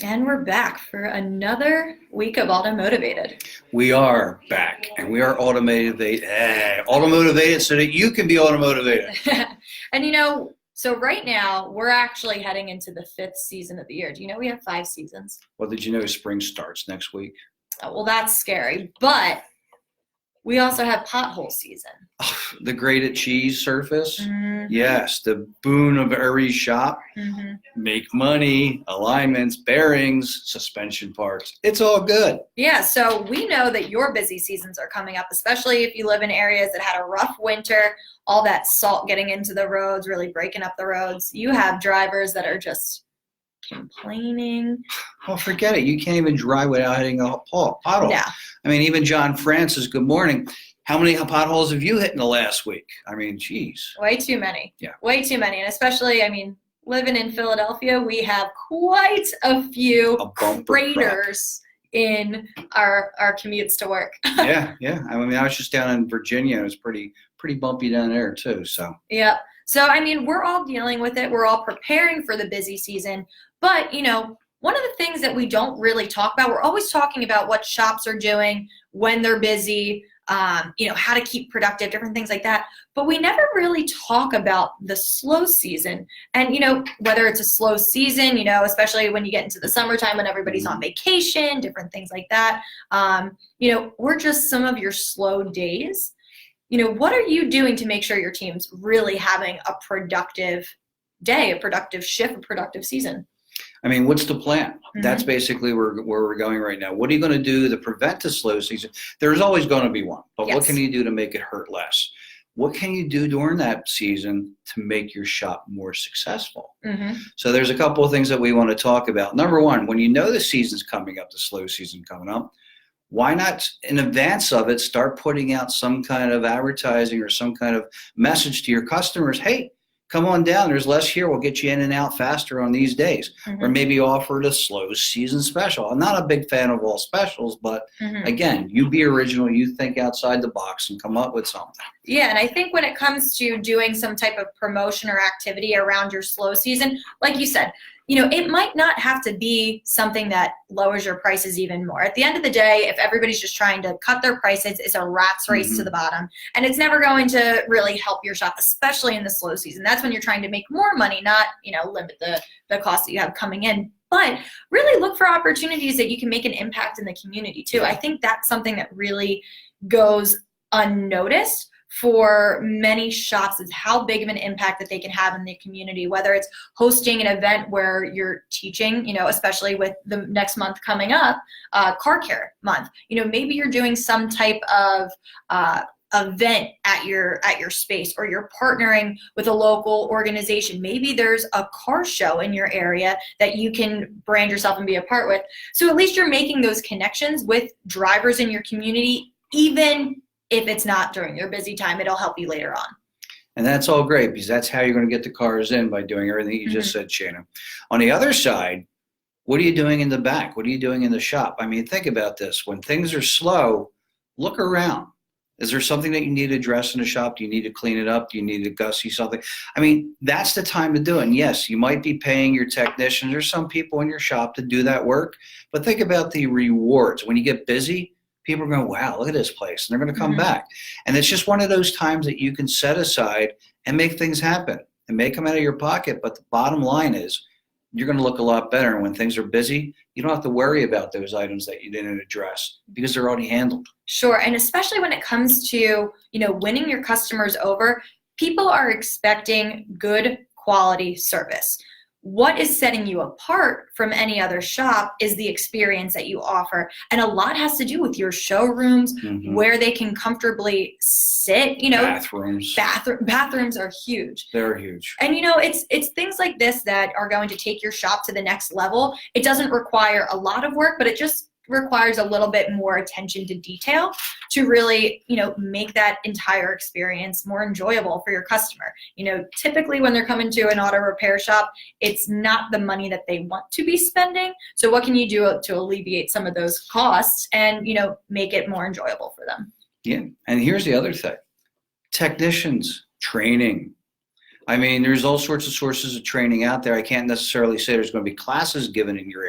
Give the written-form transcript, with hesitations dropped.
And we're back for another week of Automotivated. We are back, and we are automotivated so that you can be automotivated. And so right now we're actually heading into the fifth season of the year. Do you know we have 5 seasons? Well, did you know spring starts next week? Oh, well, that's scary. But we also have pothole season. The graded cheese surface? Mm-hmm. Yes, the boon of every shop. Mm-hmm. Make money, alignments, bearings, suspension parts. It's all good. Yeah, so we know that your busy seasons are coming up, especially if you live in areas that had a rough winter, all that salt getting into the roads, really breaking up the roads. You have drivers that are just complaining. Oh, forget it. You can't even drive without hitting a pothole. No. I mean, even John Francis, good morning. How many potholes have you hit in the last week? I mean, geez. Way too many. Yeah. Way too many. And especially, living in Philadelphia, we have quite a few craters in our commutes to work. Yeah. I mean, I was just down in Virginia. It was pretty bumpy down there too. So. Yeah. So, we're all dealing with it. We're all preparing for the busy season. But, one of the things that we don't really talk about, we're always talking about what shops are doing when they're busy, how to keep productive, different things like that. But we never really talk about the slow season. And, whether it's a slow season, especially when you get into the summertime when everybody's on vacation, different things like that, we're just some of your slow days. What are you doing to make sure your team's really having a productive day, a productive shift, a productive season? I mean, what's the plan? Mm-hmm. That's basically where we're going right now. What are you going to do to prevent the slow season? There's always going to be one, but Yes. What can you do to make it hurt less? What can you do during that season to make your shop more successful? Mm-hmm. So there's a couple of things that we want to talk about. Number one, when you know the season's coming up, the slow season coming up, why not in advance of it start putting out some kind of advertising or some kind of message to your customers? Hey, come on down. There's less here. We'll get you in and out faster on these days. Mm-hmm. Or maybe offer a slow season special. I'm not a big fan of all specials, but Mm-hmm. again, you be original. You think outside the box and come up with something. Yeah, and I think when it comes to doing some type of promotion or activity around your slow season, like you said, it might not have to be something that lowers your prices even more. At the end of the day, if everybody's just trying to cut their prices, it's a rat's race Mm-hmm. to the bottom. And it's never going to really help your shop, especially in the slow season. That's when you're trying to make more money, not, limit the cost that you have coming in. But really look for opportunities that you can make an impact in the community too. I think that's something that really goes unnoticed for many shops, is how big of an impact that they can have in the community, whether it's hosting an event where you're teaching, especially with the next month coming up, car care month. Maybe you're doing some type of event at your space, or you're partnering with a local organization. Maybe there's a car show in your area that you can brand yourself and be a part with. So at least you're making those connections with drivers in your community, even if it's not during your busy time. It'll help you later on. And that's all great, because that's how you're going to get the cars in, by doing everything you just said, Shannon. On the other side, what are you doing in the back? What are you doing in the shop? I mean, think about this. When things are slow, look around. Is there something that you need to address in the shop? Do you need to clean it up? Do you need to gussy something? I mean, that's the time to do it. And yes, you might be paying your technicians or some people in your shop to do that work, but think about the rewards. When you get busy, people are going, wow, look at this place. And they're going to come back. And it's just one of those times that you can set aside and make things happen. It may come out of your pocket, but the bottom line is you're going to look a lot better. And when things are busy, you don't have to worry about those items that you didn't address, because they're already handled. Sure. And especially when it comes to, winning your customers over, people are expecting good quality service. What is setting you apart from any other shop is the experience that you offer. And a lot has to do with your showrooms, where they can comfortably sit, Bathrooms. Bathrooms are huge. They're huge. And it's things like this that are going to take your shop to the next level. It doesn't require a lot of work, but it just requires a little bit more attention to detail to really, make that entire experience more enjoyable for your customer. Typically when they're coming to an auto repair shop, it's not the money that they want to be spending. So what can you do to alleviate some of those costs and, make it more enjoyable for them? Yeah. And here's the other thing. Technicians, training. I mean, there's all sorts of sources of training out there. I can't necessarily say there's going to be classes given in your area.